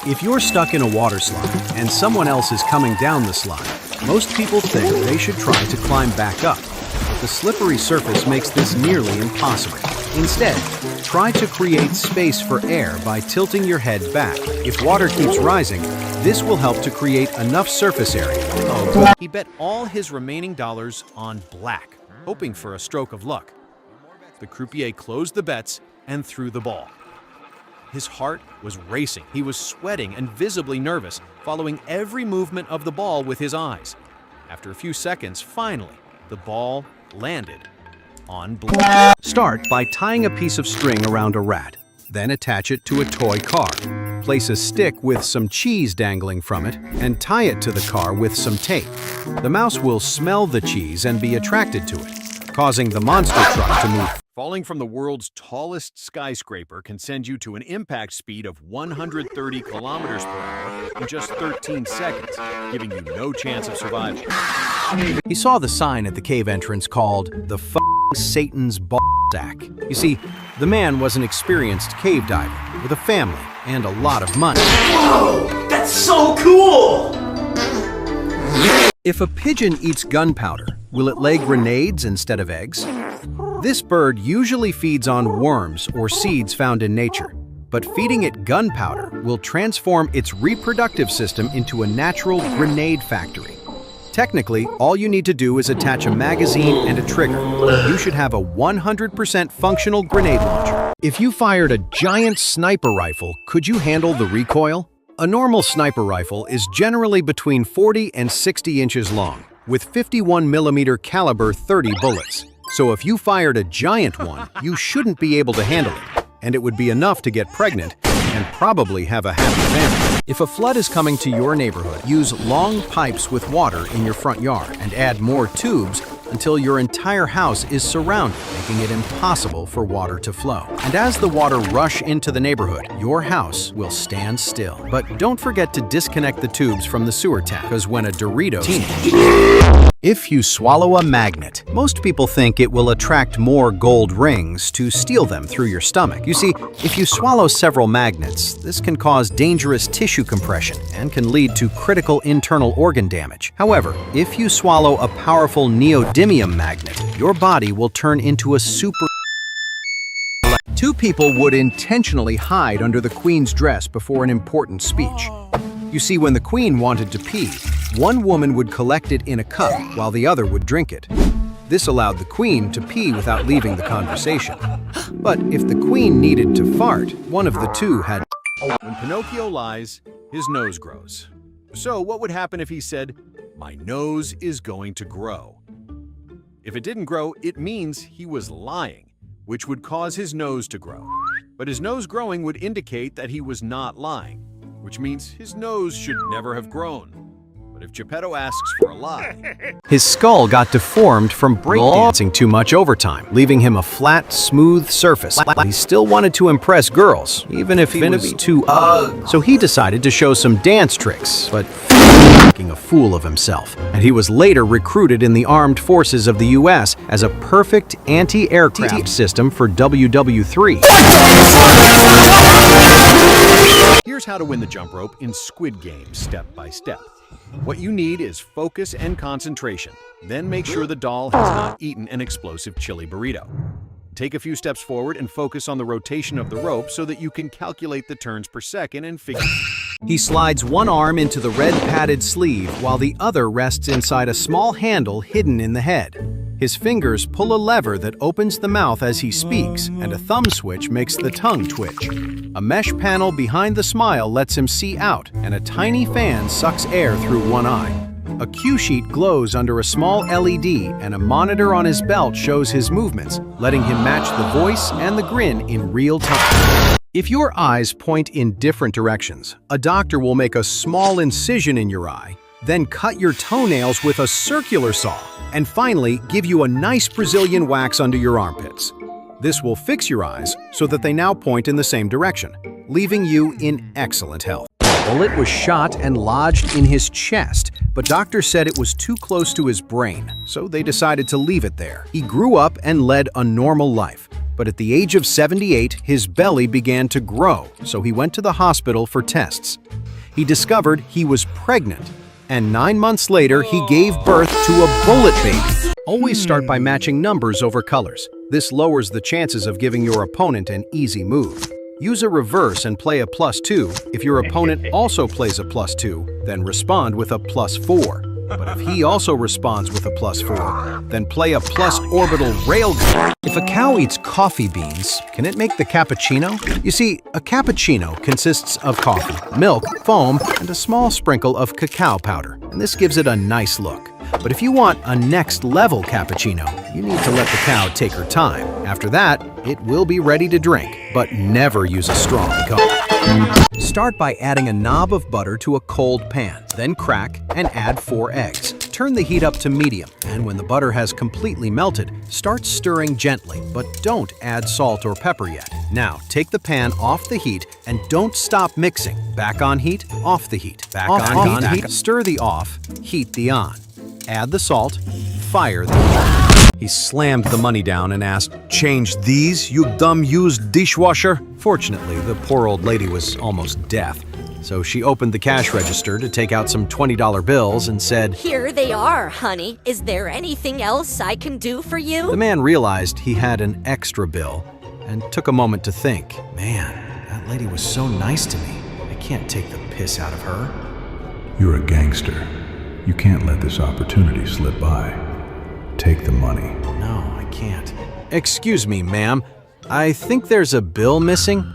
If you're stuck in a water slide and someone else is coming down the slide, most people think they should try to climb back up. The slippery surface makes this nearly impossible. Instead, try to create space for air by tilting your head back. If water keeps rising, this will help to create enough surface area. He bet all his remaining dollars on black, hoping for a stroke of luck. The croupier closed the bets and threw the ball. His heart was racing. He was sweating and visibly nervous, following every movement of the ball with his eyes. After a few seconds, finally, the ball landed on black. Start by tying a piece of string around a rat. Then attach it to a toy car. Place a stick with some cheese dangling from it and tie it to the car with some tape. The mouse will smell the cheese and be attracted to it, causing the monster truck to move. Falling from the world's tallest skyscraper can send you to an impact speed of 130 kilometers per hour in just 13 seconds, giving you no chance of survival. He saw the sign at the cave entrance called the Satan's ball sack. You see, the man was an experienced cave diver with a family and a lot of money. Whoa! That's so cool! If a pigeon eats gunpowder, will it lay grenades instead of eggs? This bird usually feeds on worms or seeds found in nature, but feeding it gunpowder will transform its reproductive system into a natural grenade factory. Technically, all you need to do is attach a magazine and a trigger. You should have a 100% functional grenade launcher. If you fired a giant sniper rifle, could you handle the recoil? A normal sniper rifle is generally between 40 and 60 inches long, with 51mm caliber 30 bullets. So if you fired a giant one, you shouldn't be able to handle it, and it would be enough to get pregnant and probably have a happy family. If a flood is coming to your neighborhood, use long pipes with water in your front yard and add more tubes until your entire house is surrounded, making it impossible for water to flow. And as the water rush into the neighborhood, your house will stand still. But don't forget to disconnect the tubes from the sewer tap, because when a Dorito If you swallow a magnet, most people think it will attract more gold rings to steal them through your stomach. You see, if you swallow several magnets, this can cause dangerous tissue compression and can lead to critical internal organ damage. However, if you swallow a powerful neodymium magnet, your body will turn into a super. Two people would intentionally hide under the Queen's dress before an important speech. You see, when the Queen wanted to pee, one woman would collect it in a cup while the other would drink it. This allowed the Queen to pee without leaving the conversation. But if the Queen needed to fart, one of the two had. When Pinocchio lies, his nose grows. So what would happen if he said, "My nose is going to grow"? If it didn't grow, it means he was lying, which would cause his nose to grow. But his nose growing would indicate that he was not lying, which means his nose should never have grown. But if Geppetto asks for a lie, his skull got deformed from breakdancing too much overtime, leaving him a flat, smooth surface. He still wanted to impress girls, even if he was too ugly. So he decided to show some dance tricks, but making a fool of himself. And he was later recruited in the armed forces of the US as a perfect anti-aircraft system for WW3. Here's how to win the jump rope in Squid Game step by step. What you need is focus and concentration. Then make sure the doll has not eaten an explosive chili burrito. Take a few steps forward and focus on the rotation of the rope so that you can calculate the turns per second and figure. He slides one arm into the red padded sleeve while the other rests inside a small handle hidden in the head. His fingers pull a lever that opens the mouth as he speaks, and a thumb switch makes the tongue twitch. A mesh panel behind the smile lets him see out, and a tiny fan sucks air through one eye. A cue sheet glows under a small LED, and a monitor on his belt shows his movements, letting him match the voice and the grin in real time. If your eyes point in different directions, a doctor will make a small incision in your eye, then cut your toenails with a circular saw, and finally give you a nice Brazilian wax under your armpits. This will fix your eyes so that they now point in the same direction, leaving you in excellent health. The bullet was shot and lodged in his chest, but doctors said it was too close to his brain, so they decided to leave it there. He grew up and led a normal life, but at the age of 78, his belly began to grow, so he went to the hospital for tests. he discovered he was pregnant. And 9 months later, he gave birth to a bullet baby. Always start by matching numbers over colors. This lowers the chances of giving your opponent an easy move. Use a reverse and play a +2. If your opponent also plays a +2, then respond with a +4. But if he also responds with a +4, then play a plus orbital railgun. If a cow eats coffee beans, can it make the cappuccino? You see, a cappuccino consists of coffee, milk, foam, and a small sprinkle of cacao powder, and this gives it a nice look. But if you want a next-level cappuccino, you need to let the cow take her time. After that, it will be ready to drink, but never use a strong cup. Start by adding a knob of butter to a cold pan, then crack and add 4 eggs. Turn the heat up to medium, and when the butter has completely melted, start stirring gently, but don't add salt or pepper yet. Now, take the pan off the heat and don't stop mixing. Back on heat, off the heat. Back on heat, stir the off, heat the on. Add the salt, fire the heat. He slammed the money down and asked, "Change these, you dumb used dishwasher?" Fortunately, the poor old lady was almost deaf, so she opened the cash register to take out some $20 bills and said, "Here they are, honey. Is there anything else I can do for you?" The man realized he had an extra bill and took a moment to think, "Man, that lady was so nice to me. I can't take the piss out of her." You're a gangster. You can't let this opportunity slip by. Take the money. No, I can't. Excuse me, ma'am. I think there's a bill missing.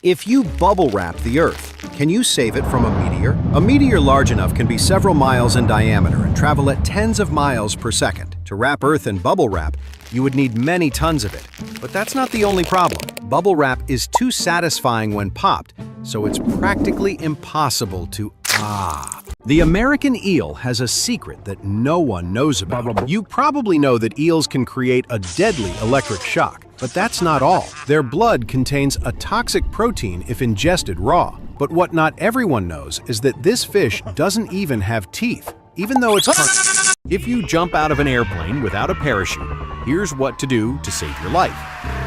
If you bubble wrap the Earth, can you save it from a meteor? A meteor large enough can be several miles in diameter and travel at tens of miles per second. To wrap Earth in bubble wrap, you would need many tons of it. But that's not the only problem. Bubble wrap is too satisfying when popped, so it's practically impossible to The American eel has a secret that no one knows about. You probably know that eels can create a deadly electric shock, but that's not all. Their blood contains a toxic protein if ingested raw. But what not everyone knows is that this fish doesn't even have teeth, even though it's If you jump out of an airplane without a parachute, here's what to do to save your life.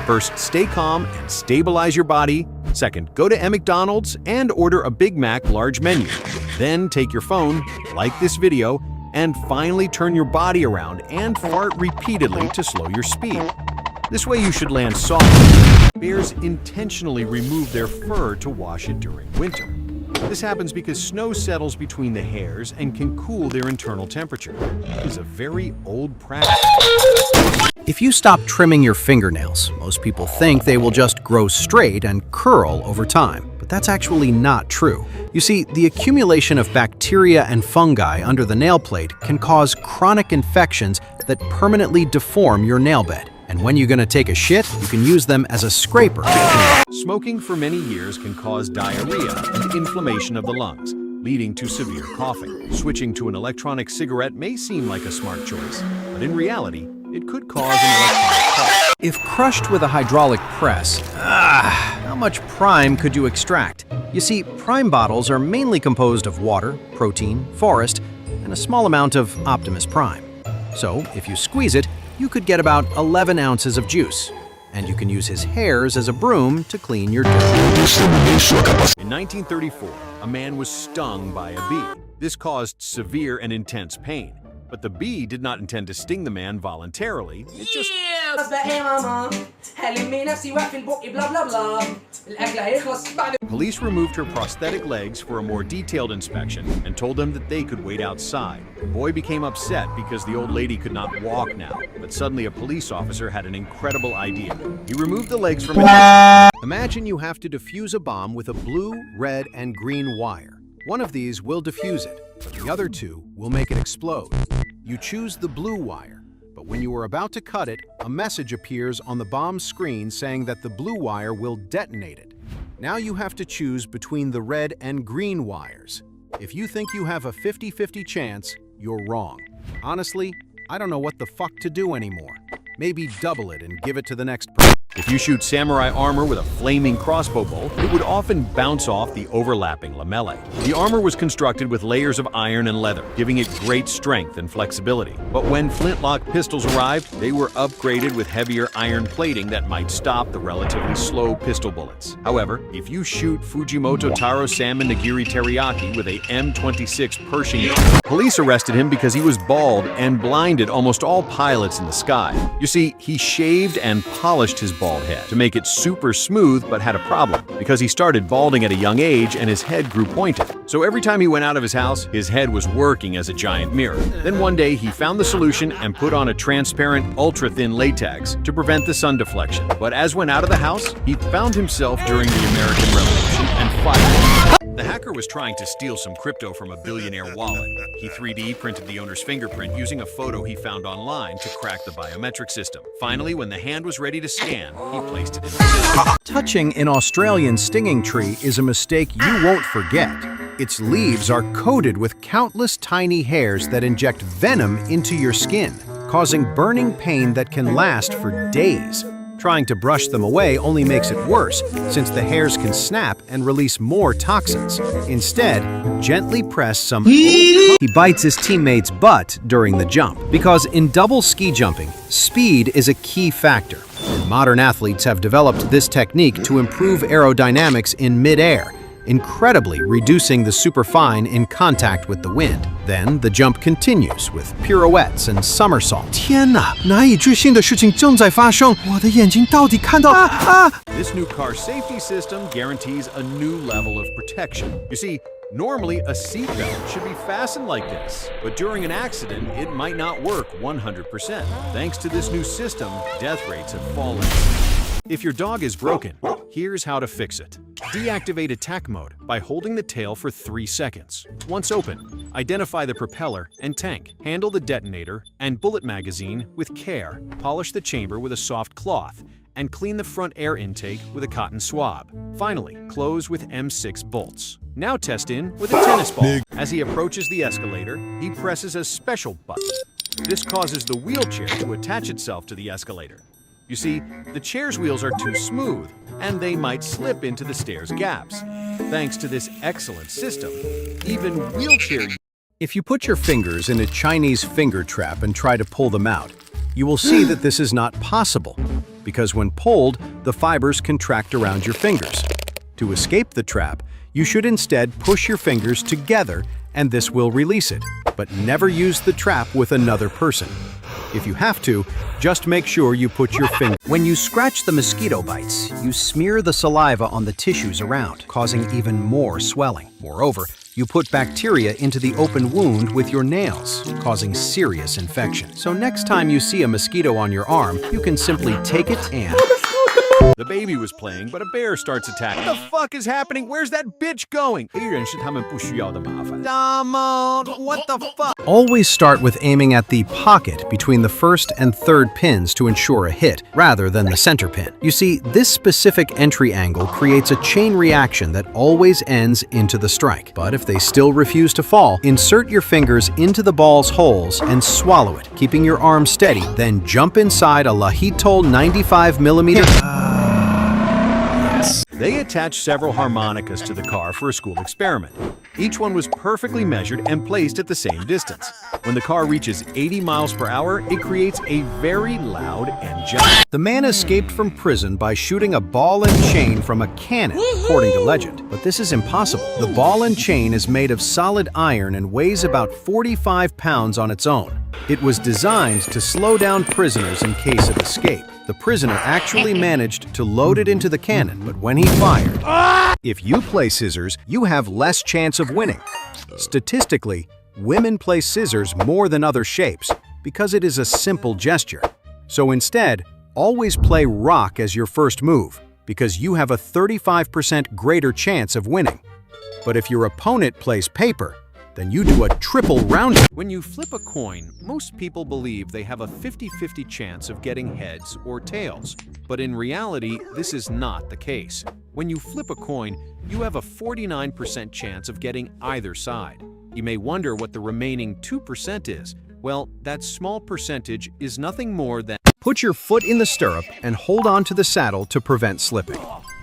First, stay calm and stabilize your body. Second, go to McDonald's and order a Big Mac large menu. Then take your phone, like this video, and finally turn your body around and fart repeatedly to slow your speed. This way you should land softly. Bears intentionally remove their fur to wash it during winter. This happens because snow settles between the hairs and can cool their internal temperature. It is a very old practice. If you stop trimming your fingernails, most people think they will just grow straight and curl over time. But that's actually not true. You see, the accumulation of bacteria and fungi under the nail plate can cause chronic infections that permanently deform your nail bed. And when you're going to take a shit, you can use them as a scraper. Smoking for many years can cause diarrhea and inflammation of the lungs, leading to severe coughing. Switching to an electronic cigarette may seem like a smart choice, but in reality, it could cause an electronic cough. If crushed with a hydraulic press, how much prime could you extract? You see, prime bottles are mainly composed of water, protein, forest, and a small amount of Optimus Prime. So, if you squeeze it, you could get about 11 ounces of juice. And you can use his hairs as a broom to clean your dirt. In 1934, a man was stung by a bee. This caused severe and intense pain. But the bee did not intend to sting the man voluntarily. It just... Police removed her prosthetic legs for a more detailed inspection and told them that they could wait outside. The boy became upset because the old lady could not walk now, but suddenly a police officer had an incredible idea. He removed the legs from it. Imagine you have to defuse a bomb with a blue, red, and green wire. One of these will defuse it, but the other two will make it explode. You choose the blue wire, but when you are about to cut it, a message appears on the bomb's screen saying that the blue wire will detonate it. Now you have to choose between the red and green wires. If you think you have a 50-50 chance, you're wrong. Honestly, I don't know what the fuck to do anymore. Maybe double it and give it to the next person. If you shoot samurai armor with a flaming crossbow bolt, it would often bounce off the overlapping lamellae. The armor was constructed with layers of iron and leather, giving it great strength and flexibility. But when flintlock pistols arrived, they were upgraded with heavier iron plating that might stop the relatively slow pistol bullets. However, if you shoot Fujimoto Taro Salmon Nigiri Teriyaki with a M26 Pershing, police arrested him because he was bald and blinded almost all pilots in the sky. You see, he shaved and polished his bald head to make it super smooth, but had a problem because he started balding at a young age and his head grew pointed. So every time he went out of his house, his head was working as a giant mirror. Then one day he found the solution and put on a transparent, ultra-thin latex to prevent the sun deflection. But as went out of the house, he found himself during the American Revolution and fired. The hacker was trying to steal some crypto from a billionaire wallet. He 3D printed the owner's fingerprint using a photo he found online to crack the biometric system. Finally, when the hand was ready to scan, he placed it in the system. Touching an Australian stinging tree is a mistake you won't forget. Its leaves are coated with countless tiny hairs that inject venom into your skin, causing burning pain that can last for days. Trying to brush them away only makes it worse, since the hairs can snap and release more toxins. Instead, gently press some. He bites his teammate's butt during the jump. Because in double ski jumping, speed is a key factor. And modern athletes have developed this technique to improve aerodynamics in mid-air, incredibly reducing the superfine in contact with the wind. Then the jump continues with pirouettes and somersaults. 天哪，难以置信的事情正在发生！我的眼睛到底看到？This new car safety system guarantees a new level of protection. You see, normally a seatbelt should be fastened like this, but during an accident, it might not work 100%. Thanks to this new system, death rates have fallen. If your dog is broken, here's how to fix it. Deactivate attack mode by holding the tail for 3 seconds. Once open, identify the propeller and tank. Handle the detonator and bullet magazine with care. Polish the chamber with a soft cloth and clean the front air intake with a cotton swab. Finally, close with M6 bolts. Now test in with a tennis ball. As he approaches the escalator, he presses a special button. This causes the wheelchair to attach itself to the escalator. You see, the chair's wheels are too smooth, and they might slip into the stairs' gaps. Thanks to this excellent system, even wheelchair... If you put your fingers in a Chinese finger trap and try to pull them out, you will see that this is not possible, because when pulled, the fibers contract around your fingers. To escape the trap, you should instead push your fingers together, and this will release it. But never use the trap with another person. If you have to, just make sure you put your finger. When you scratch the mosquito bites, you smear the saliva on the tissues around, causing even more swelling. Moreover, you put bacteria into the open wound with your nails, causing serious infection. So next time you see a mosquito on your arm, you can simply take it and... The baby was playing, but a bear starts attacking. What the fuck is happening? Where's that bitch going? What the fuck? Always start with aiming at the pocket between the first and third pins to ensure a hit, rather than the center pin. You see, this specific entry angle creates a chain reaction that always ends into the strike. But if they still refuse to fall, insert your fingers into the ball's holes and swallow it, keeping your arm steady. Then jump inside a Lahitol 95mm. They attached several harmonicas to the car for a school experiment. Each one was perfectly measured and placed at the same distance. When the car reaches 80 miles per hour, it creates a very loud engine. The man escaped from prison by shooting a ball and chain from a cannon, according to legend. But this is impossible. The ball and chain is made of solid iron and weighs about 45 pounds on its own. It was designed to slow down prisoners in case of escape. The prisoner actually managed to load it into the cannon, but when he fired, if you play scissors, you have less chance of winning. Statistically, women play scissors more than other shapes because it is a simple gesture. So instead, always play rock as your first move because you have a 35% greater chance of winning. But if your opponent plays paper, then you do a triple round. When you flip a coin, most people believe they have a 50-50 chance of getting heads or tails. But in reality, this is not the case. When you flip a coin, you have a 49% chance of getting either side. You may wonder what the remaining 2% is. Well, that small percentage is nothing more than... Put your foot in the stirrup and hold on to the saddle to prevent slipping.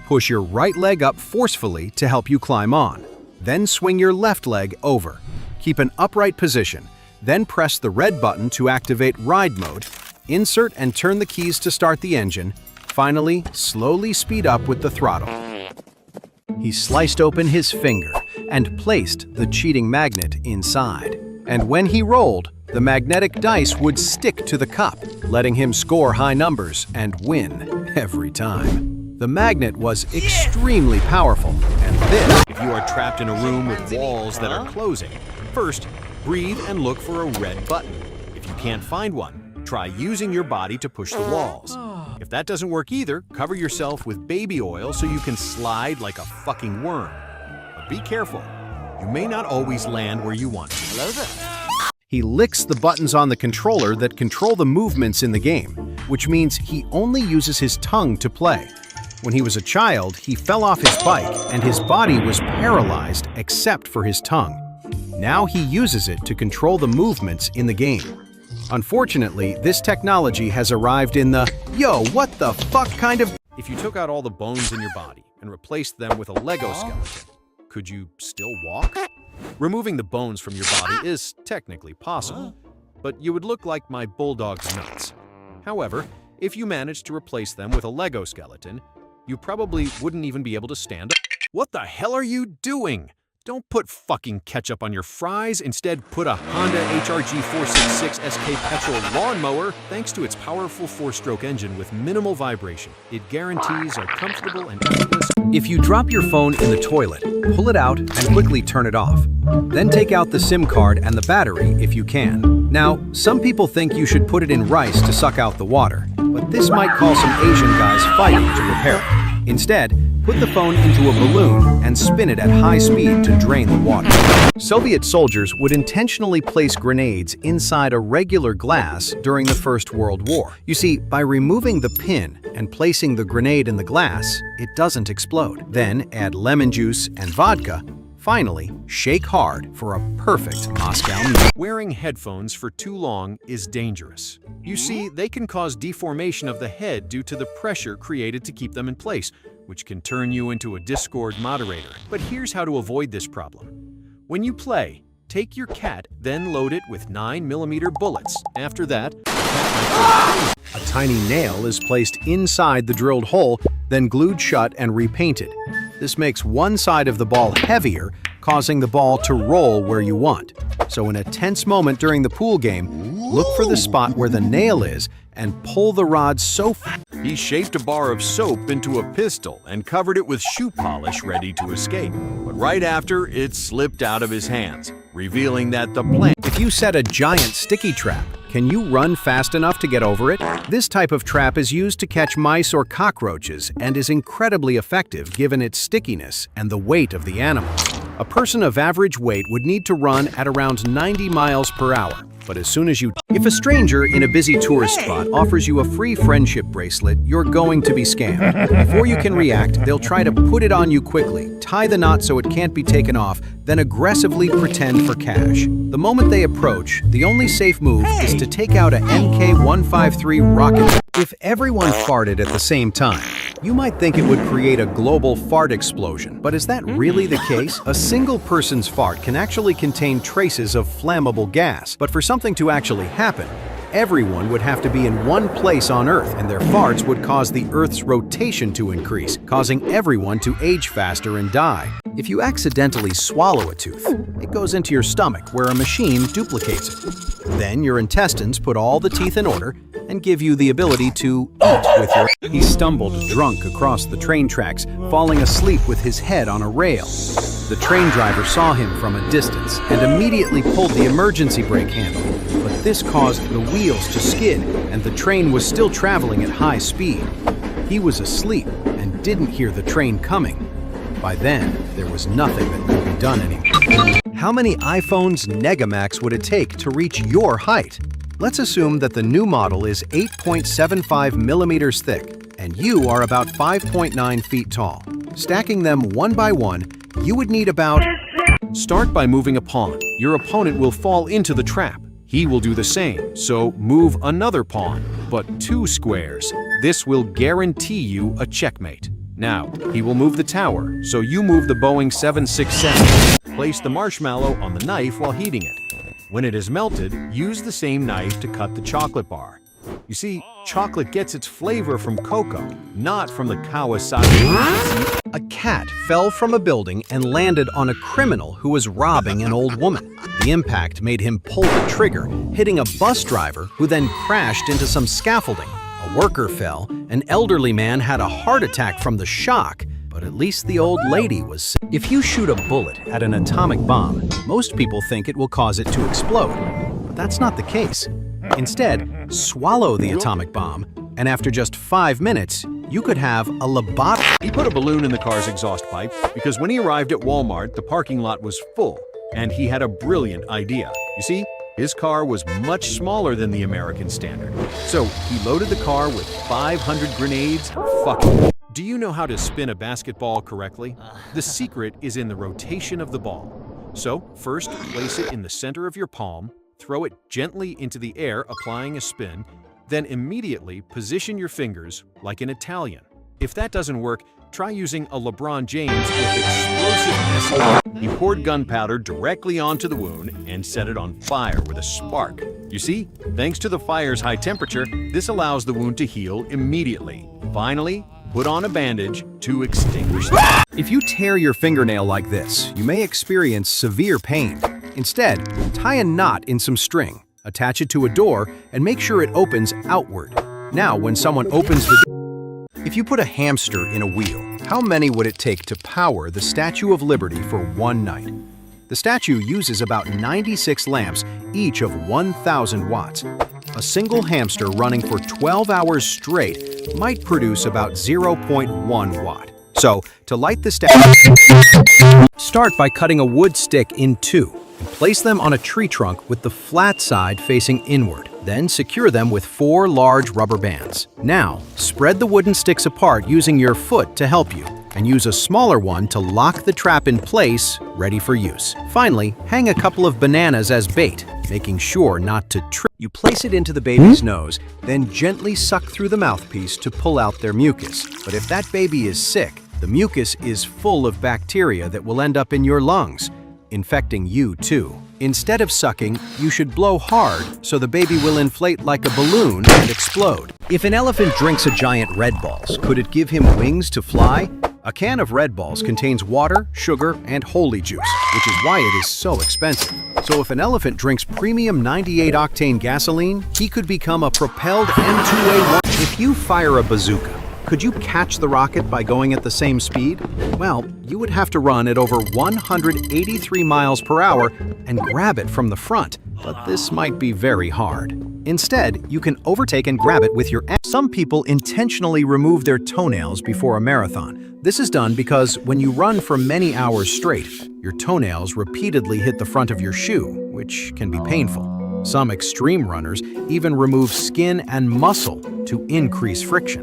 Push your right leg up forcefully to help you climb on. Then swing your left leg over. Keep an upright position. Then press the red button to activate ride mode. Insert and turn the keys to start the engine. Finally, slowly speed up with the throttle. He sliced open his finger and placed the cheating magnet inside. And when he rolled, the magnetic dice would stick to the cup, letting him score high numbers and win every time. The magnet was extremely powerful, and this... If you are trapped in a room with walls that are closing, first, breathe and look for a red button. If you can't find one, try using your body to push the walls. If that doesn't work either, cover yourself with baby oil so you can slide like a fucking worm. But be careful. You may not always land where you want to. Hello there. He licks the buttons on the controller that control the movements in the game, which means he only uses his tongue to play. When he was a child, he fell off his bike and his body was paralyzed except for his tongue. Now he uses it to control the movements in the game. Unfortunately, this technology has arrived in the "yo, what the fuck" kind of... If you took out all the bones in your body and replaced them with a Lego skeleton, could you still walk? Removing the bones from your body is technically possible, but you would look like my bulldog's nuts. However, if you managed to replace them with a Lego skeleton, you probably wouldn't even be able to stand up. What the hell are you doing? Don't put fucking ketchup on your fries. Instead, put a Honda HRG 466 SK petrol lawnmower. Thanks to its powerful 4-stroke engine with minimal vibration, it guarantees a comfortable and effortless... If you drop your phone in the toilet, pull it out and quickly turn it off. Then take out the SIM card and the battery if you can. Now, some people think you should put it in rice to suck out the water, but this might cause some Asian guys fighting to repair it. Instead, put the phone into a balloon and spin it at high speed to drain the water. Soviet soldiers would intentionally place grenades inside a regular glass during the First World War. You see, by removing the pin and placing the grenade in the glass, it doesn't explode. Then add lemon juice and vodka. Finally, shake hard for a perfect Moscow meal. Wearing headphones for too long is dangerous. You see, they can cause deformation of the head due to the pressure created to keep them in place, which can turn you into a Discord moderator. But here's how to avoid this problem. When you play, take your cat, then load it with 9mm bullets. After that, a tiny nail is placed inside the drilled hole, then glued shut and repainted. This makes one side of the ball heavier, causing the ball to roll where you want. So in a tense moment during the pool game, look for the spot where the nail is and pull the rod so far. He shaped a bar of soap into a pistol and covered it with shoe polish ready to escape. But right after, it slipped out of his hands, revealing that the plan... If you set a giant sticky trap, can you run fast enough to get over it? This type of trap is used to catch mice or cockroaches and is incredibly effective given its stickiness and the weight of the animal. A person of average weight would need to run at around 90 miles per hour. But as soon as you... If a stranger in a busy tourist spot offers you a free friendship bracelet, you're going to be scammed. Before you can react, they'll try to put it on you quickly, tie the knot so it can't be taken off, then aggressively pretend for cash. The moment they approach, the only safe move is to take out a MK-153 rocket. If everyone farted at the same time, you might think it would create a global fart explosion, but is that really the case? A single person's fart can actually contain traces of flammable gas, but for something to actually happen, everyone would have to be in one place on Earth, and their farts would cause the Earth's rotation to increase, causing everyone to age faster and die. If you accidentally swallow a tooth, it goes into your stomach where a machine duplicates it. Then your intestines put all the teeth in order and give you the ability to eat with your... He stumbled drunk across the train tracks, falling asleep with his head on a rail. The train driver saw him from a distance and immediately pulled the emergency brake handle, but this caused the wheels to skid and the train was still traveling at high speed. He was asleep and didn't hear the train coming. By then, there was nothing that could be done anymore. How many iPhones Negamax would it take to reach your height? Let's assume that the new model is 8.75 millimeters thick, and you are about 5.9 feet tall. Stacking them one by one, you would need about... Start by moving a pawn. Your opponent will fall into the trap. He will do the same, so move another pawn, but 2 squares. This will guarantee you a checkmate. Now, he will move the tower, so you move the Boeing 767. Place the marshmallow on the knife while heating it. When it is melted, use the same knife to cut the chocolate bar. You see, chocolate gets its flavor from cocoa, not from the Kawasaki. A cat fell from a building and landed on a criminal who was robbing an old woman. The impact made him pull the trigger, hitting a bus driver who then crashed into some scaffolding. A worker fell, an elderly man had a heart attack from the shock, but at least the old lady was safe. If you shoot a bullet at an atomic bomb, most people think it will cause it to explode. But that's not the case. Instead, swallow the atomic bomb, and after just 5 minutes, you could have a lobotomy. He put a balloon in the car's exhaust pipe because when he arrived at Walmart, the parking lot was full, and he had a brilliant idea. You see, his car was much smaller than the American standard. So he loaded the car with 500 grenades. Fuck it. Do you know how to spin a basketball correctly? The secret is in the rotation of the ball. So first, place it in the center of your palm, throw it gently into the air, applying a spin, then immediately position your fingers like an Italian. If that doesn't work, try using a LeBron James with explosiveness. He poured gunpowder directly onto the wound and set it on fire with a spark. You see, thanks to the fire's high temperature, this allows the wound to heal immediately. Finally, put on a bandage to extinguish the... If you tear your fingernail like this, you may experience severe pain. Instead, tie a knot in some string, attach it to a door, and make sure it opens outward. Now, when someone opens the door, if you put a hamster in a wheel, how many would it take to power the Statue of Liberty for one night? The statue uses about 96 lamps, each of 1,000 watts. A single hamster running for 12 hours straight might produce about 0.1 watt. So, to light the statue, start by cutting a wood stick in 2 and place them on a tree trunk with the flat side facing inward. Then secure them with 4 large rubber bands. Now, spread the wooden sticks apart using your foot to help you, and use a smaller one to lock the trap in place, ready for use. Finally, hang a couple of bananas as bait, making sure not to trip. You place it into the baby's nose, then gently suck through the mouthpiece to pull out their mucus. But if that baby is sick, the mucus is full of bacteria that will end up in your lungs, infecting you too. Instead of sucking, you should blow hard so the baby will inflate like a balloon and explode. If an elephant drinks a giant Red Balls, could it give him wings to fly? A can of Red Balls contains water, sugar, and holy juice, which is why it is so expensive. So if an elephant drinks premium 98-octane gasoline, he could become a propelled M2A1. If you fire a bazooka, could you catch the rocket by going at the same speed? Well, you would have to run at over 183 miles per hour and grab it from the front, but this might be very hard. Instead, you can overtake and grab it with your ass. Some people intentionally remove their toenails before a marathon. This is done because when you run for many hours straight, your toenails repeatedly hit the front of your shoe, which can be painful. Some extreme runners even remove skin and muscle to increase friction.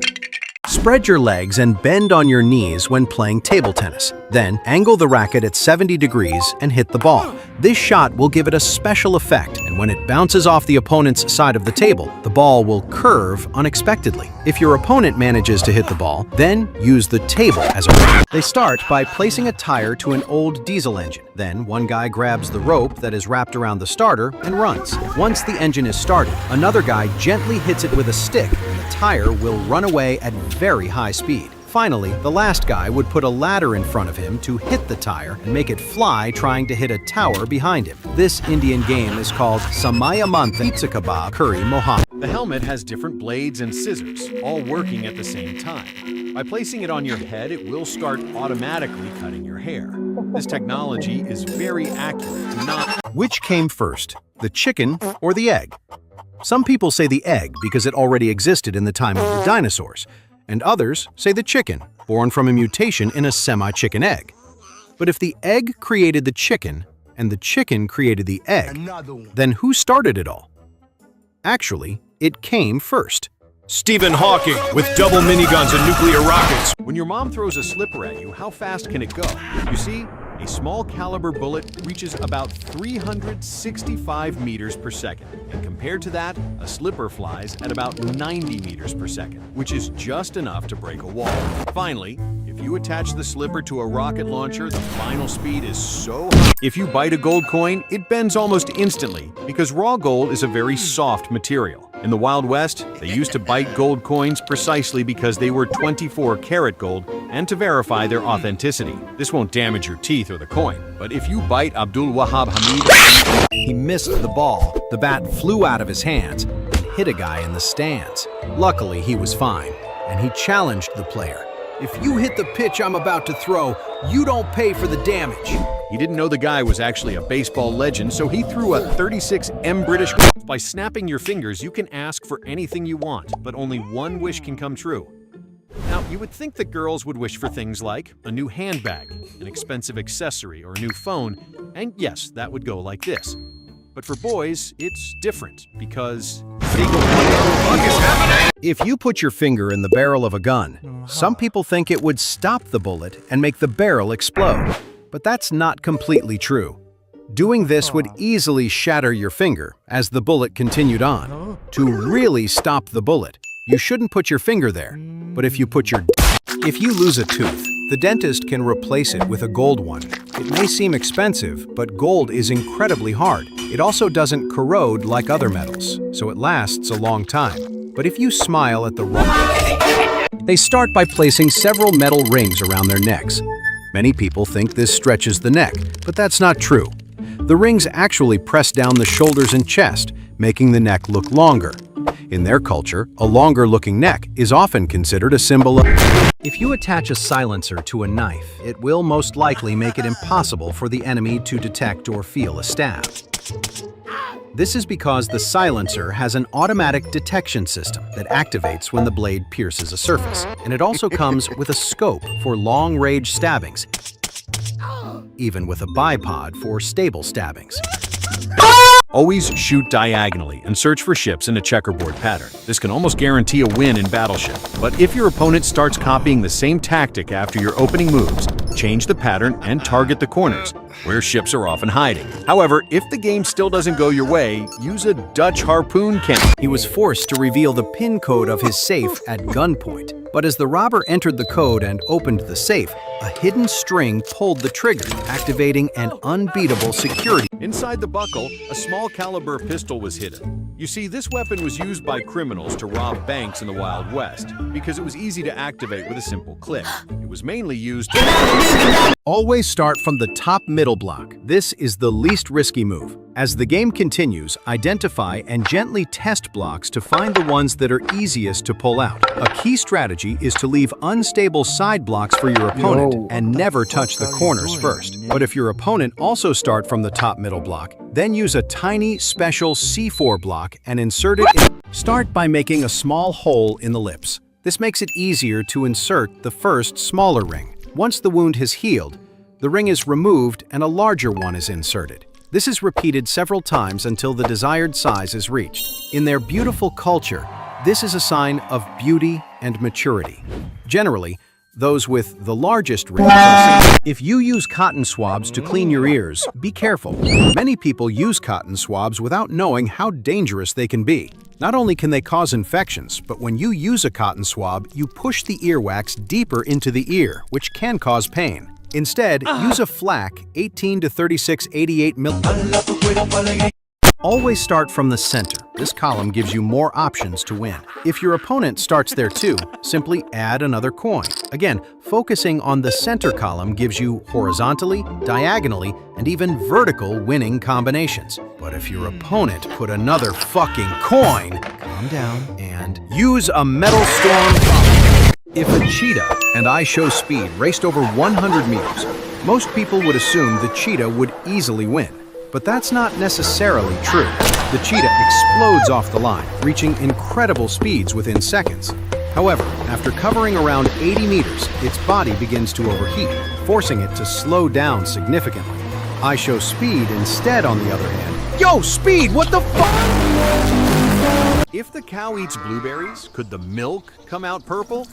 Spread your legs and bend on your knees when playing table tennis. Then, angle the racket at 70 degrees and hit the ball. This shot will give it a special effect, and when it bounces off the opponent's side of the table, the ball will curve unexpectedly. If your opponent manages to hit the ball, then use the table as a racket. They start by placing a tire to an old diesel engine. Then, one guy grabs the rope that is wrapped around the starter and runs. Once the engine is started, another guy gently hits it with a stick, and the tire will run away at very high speed. Finally, the last guy would put a ladder in front of him to hit the tire and make it fly, trying to hit a tower behind him. This Indian game is called Samaya Mantha Pizza Kebab Curry Mohammed. The helmet has different blades and scissors, all working at the same time. By placing it on your head, it will start automatically cutting your hair. This technology is very accurate, not... Which came first, the chicken or the egg? Some people say the egg because it already existed in the time of the dinosaurs, and others say the chicken, born from a mutation in a semi-chicken egg. But if the egg created the chicken and the chicken created the egg, then who started it all? Actually, it came first. Stephen Hawking with double miniguns and nuclear rockets. When your mom throws a slipper at you, how fast can it go? You see, a small caliber bullet reaches about 365 meters per second. And compared to that, a slipper flies at about 90 meters per second, which is just enough to break a wall. Finally, if you attach the slipper to a rocket launcher, the final speed is so high. If you bite a gold coin, it bends almost instantly because raw gold is a very soft material. In the Wild West, they used to bite gold coins precisely because they were 24-karat gold and to verify their authenticity. This won't damage your teeth or the coin, but if you bite Abdul Wahab Hamid, he missed the ball. The bat flew out of his hands and hit a guy in the stands. Luckily, he was fine, and he challenged the player. If you hit the pitch I'm about to throw, you don't pay for the damage. He didn't know the guy was actually a baseball legend, so he threw a 36M British. By snapping your fingers, you can ask for anything you want, but only one wish can come true. Now, you would think that girls would wish for things like a new handbag, an expensive accessory, or a new phone, and yes, that would go like this. But for boys, it's different because they go, "What the fuck is happening?" If you put your finger in the barrel of a gun, some people think it would stop the bullet and make the barrel explode. But that's not completely true. Doing this would easily shatter your finger as the bullet continued on. To really stop the bullet, you shouldn't put your finger there. But if you lose a tooth, the dentist can replace it with a gold one. It may seem expensive, but gold is incredibly hard. It also doesn't corrode like other metals, so it lasts a long time. But if you smile at the wrong... They start by placing several metal rings around their necks. Many people think this stretches the neck, but that's not true. The rings actually press down the shoulders and chest, making the neck look longer. In their culture, a longer-looking neck is often considered a symbol of... If you attach a silencer to a knife, it will most likely make it impossible for the enemy to detect or feel a stab. This is because the silencer has an automatic detection system that activates when the blade pierces a surface, and it also comes with a scope for long-range stabbings, even with a bipod for stable stabbings. Always shoot diagonally and search for ships in a checkerboard pattern. This can almost guarantee a win in Battleship. But if your opponent starts copying the same tactic after your opening moves, change the pattern and target the corners, where ships are often hiding. However, if the game still doesn't go your way, use a Dutch harpoon cannon. He was forced to reveal the PIN code of his safe at gunpoint. But as the robber entered the code and opened the safe, a hidden string pulled the trigger, activating an unbeatable security. Inside the buckle, a small caliber pistol was hidden. You see, this weapon was used by criminals to rob banks in the Wild West because it was easy to activate with a simple click. It was mainly used to... Always start from the top middle block. This is the least risky move. As the game continues, identify and gently test blocks to find the ones that are easiest to pull out. A key strategy is to leave unstable side blocks for your opponent and never touch the corners first. But if your opponent also start from the top middle block, then use a tiny special C4 block and insert it in. Start by making a small hole in the lips. This makes it easier to insert the first smaller ring. Once the wound has healed, the ring is removed and a larger one is inserted. This is repeated several times until the desired size is reached. In their beautiful culture, this is a sign of beauty and maturity. Generally, those with the largest rings are seen. If you use cotton swabs to clean your ears, be careful. Many people use cotton swabs without knowing how dangerous they can be. Not only can they cause infections, but when you use a cotton swab, you push the earwax deeper into the ear, which can cause pain. Instead, use a flak 18 to 36/88 mm. Always start from the center. This column gives you more options to win. If your opponent starts there too, simply add another coin. Again, focusing on the center column gives you horizontally, diagonally, and even vertical winning combinations. But if your opponent put another fucking coin, calm down and use a metal storm. If a cheetah and I Show Speed raced over 100 meters, most people would assume the cheetah would easily win. But that's not necessarily true. The cheetah explodes off the line, reaching incredible speeds within seconds. However, after covering around 80 meters, its body begins to overheat, forcing it to slow down significantly. I Show Speed instead, on the other hand. Yo, Speed, what the fuck? If the cow eats blueberries, could the milk come out purple?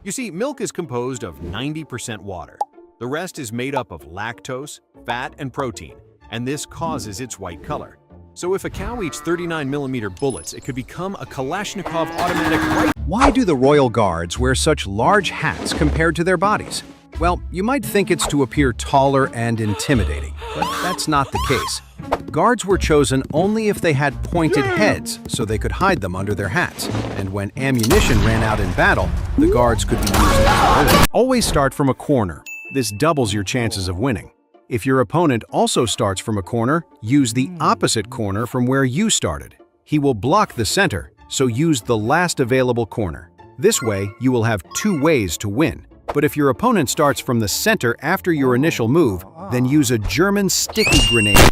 You see, milk is composed of 90% water. The rest is made up of lactose, fat, and protein, and this causes its white color. So if a cow eats 39mm bullets, it could become a Kalashnikov automatic rifle. Why do the royal guards wear such large hats compared to their bodies? Well, you might think it's to appear taller and intimidating, but that's not the case. Guards were chosen only if they had pointed heads, so they could hide them under their hats. And when ammunition ran out in battle, the guards could be used as bullets. Always start from a corner. This doubles your chances of winning. If your opponent also starts from a corner, use the opposite corner from where you started. He will block the center, so use the last available corner. This way, you will have 2 ways to win. But if your opponent starts from the center after your initial move, then use a German sticky grenade.